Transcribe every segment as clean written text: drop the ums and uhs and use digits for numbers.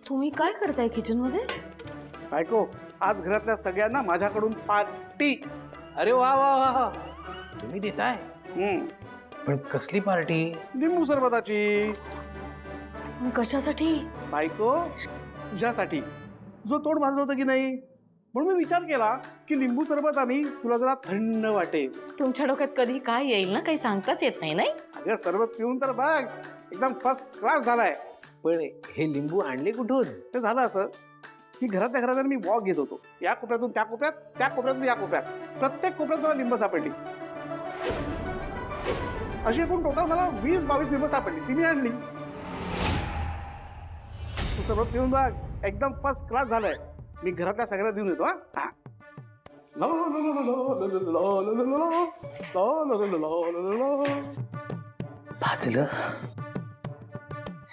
तुम्ही काय करताय किचन मध्ये? बायको, आज घरातल्या सगळ्यांना माझ्याकडून पार्टी. अरे वा वा वा, तुम्ही देताय? हम्म, पण कसली पार्टी? लिंबू सरबताची. कशासाठी? बायको, तुझ्यासाठी. जो तोंड भाजलं होतं की नाही, म्हणून मी विचार केला की लिंबू सरबताने तुला जरा थंड वाटेल. तुमच्या डोक्यात कधी काय येईल ना, काही सांगताच येत नाही. नाही अगं, सरबत पिऊन तर बघ, एकदम फर्स्ट क्लास झालाय. पण हे लिंबू आणले कुठून? ते झालं असं की घरातल्या घरात मी वॉक घेत होतो. या कोपऱ्यातून त्या कोपऱ्यात, त्या कोपऱ्यातून या कोपऱ्यात, प्रत्येक कोपऱ्यात मला लिंब सापडली. अशी एकूण टोटल मला 20-22 लिंब सापडली. ती मी आणली. तू सरबत पिऊन बघ, एकदम फर्स्ट क्लास झालंय. मी घरातल्या सगळ्यांना देऊन येतो. हा, भाजलं.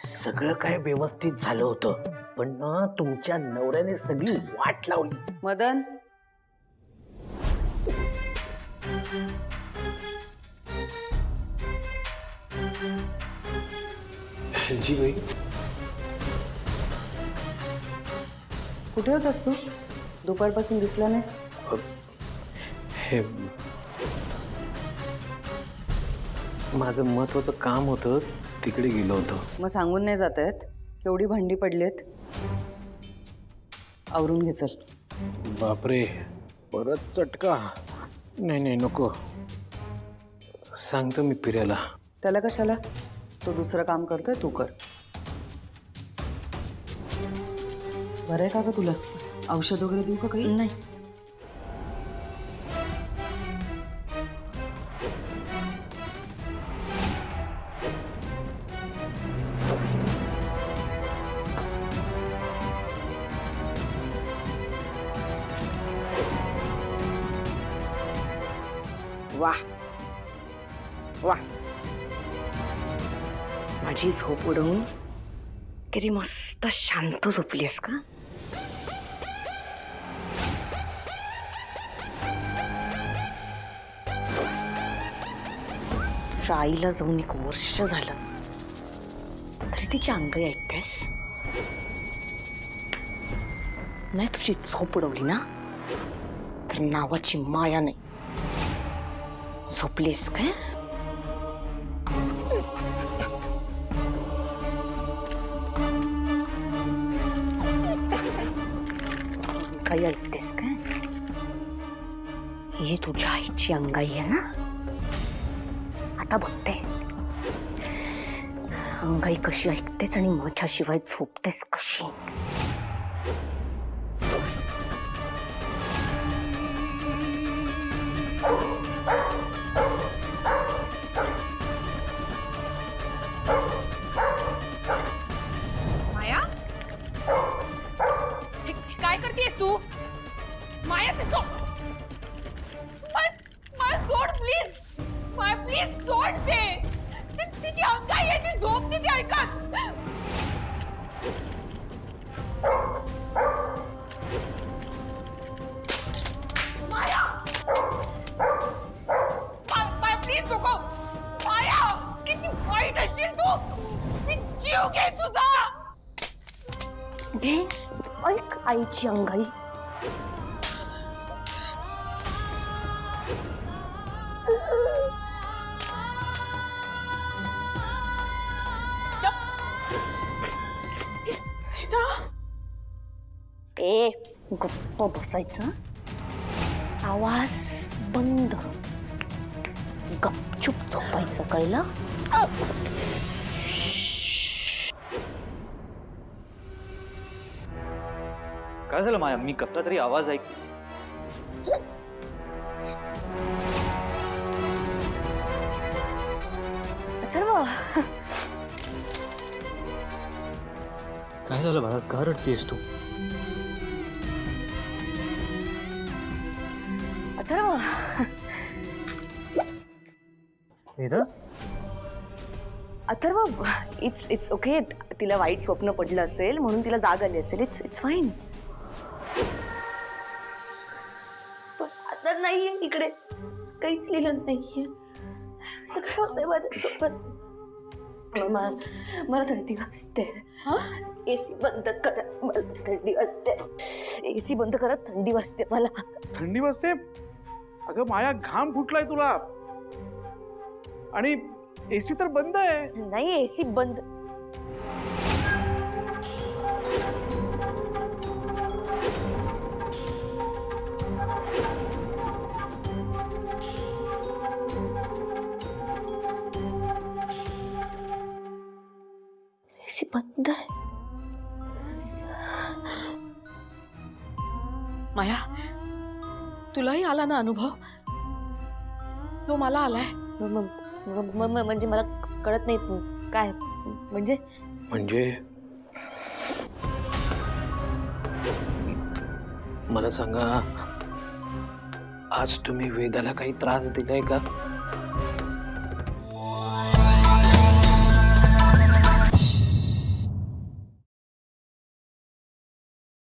सगळं काय व्यवस्थित झालं होतं, पण ना तुमच्या नवऱ्याने सगळी वाट लावली. मदन, जी बाई. कुठे होतास तू? दुपारपासून दिसला नाहीस. हे माझं महत्वाचं काम होतं, तिकडे गेलो होतो. मग सांगून नाही जात आहेत? केवढी भांडी पडलीत. आवरून घे चल. बापरे, परत चटका. नाही नाही, नको. सांगतो मी फिरायला. त्याला कशाला? तो दुसरं काम करतोय, तू कर. बरं आहे का ग तुला? औषध वगैरे देऊ का काही? नाही. वाह वाह, माझी झोप उडवून किती मस्त शांत झोपलीस का? तुझ्या आईला जाऊन 1 वर्ष झालं तरी तिची अंग ऐकतेस नाही. तुझी झोप उडवली ना तर नावाची माया नाही. झोपलीस काय? काही ऐकतेस काय? ही तुझ्या आईची अंगाई आहे ना. आता बघते अंगाई कशी ऐकतेस आणि माझ्याशिवाय झोपतेस कशी. माया, काय करतेस तू? माया, मला सोड प्लीज. माया प्लीज सोड. तिची अंगाई आहे, ती झोपते ती ऐकत. माया, माया प्लीज नको. माया, किती वाईट असशील तू. मी जीव घे तुझा. घे ऐक आईची अंगाई. ए, गप्प बसायचं. आवाज बंद. गपचूप झोपायचं, कळलं? काय झालं माया? मी कसला तरी आवाज ऐक. काय झालं बाळा? का रडतेस तू? Atharva, Atharva, it's okay. तिला वाईट स्वप्न पडलं असेल म्हणून तिला जाग आली असेल. It's fine. पण आता नाहीये इकडे. काहीच लिहिलं नाहीये. असं काय होतंय माझ्यासोबत? मला थंडी वाजते. एसी बंद करा, मला थंडी वाजते. एसी बंद करा, थंडी वाजते मला. थंडी वाजते? अगं माया, घाम फुटलाय तुला. आणि एसी तर बंद आहे. नाही, एसी बंद. एसी बंद आहे. माया, तुलाही आला ना अनुभव जो मला आलाय? म्हणजे मला कळत नाही काय म्हणजे. मला सांगा, आज तुम्ही वेदाला काही त्रास दिलाय का?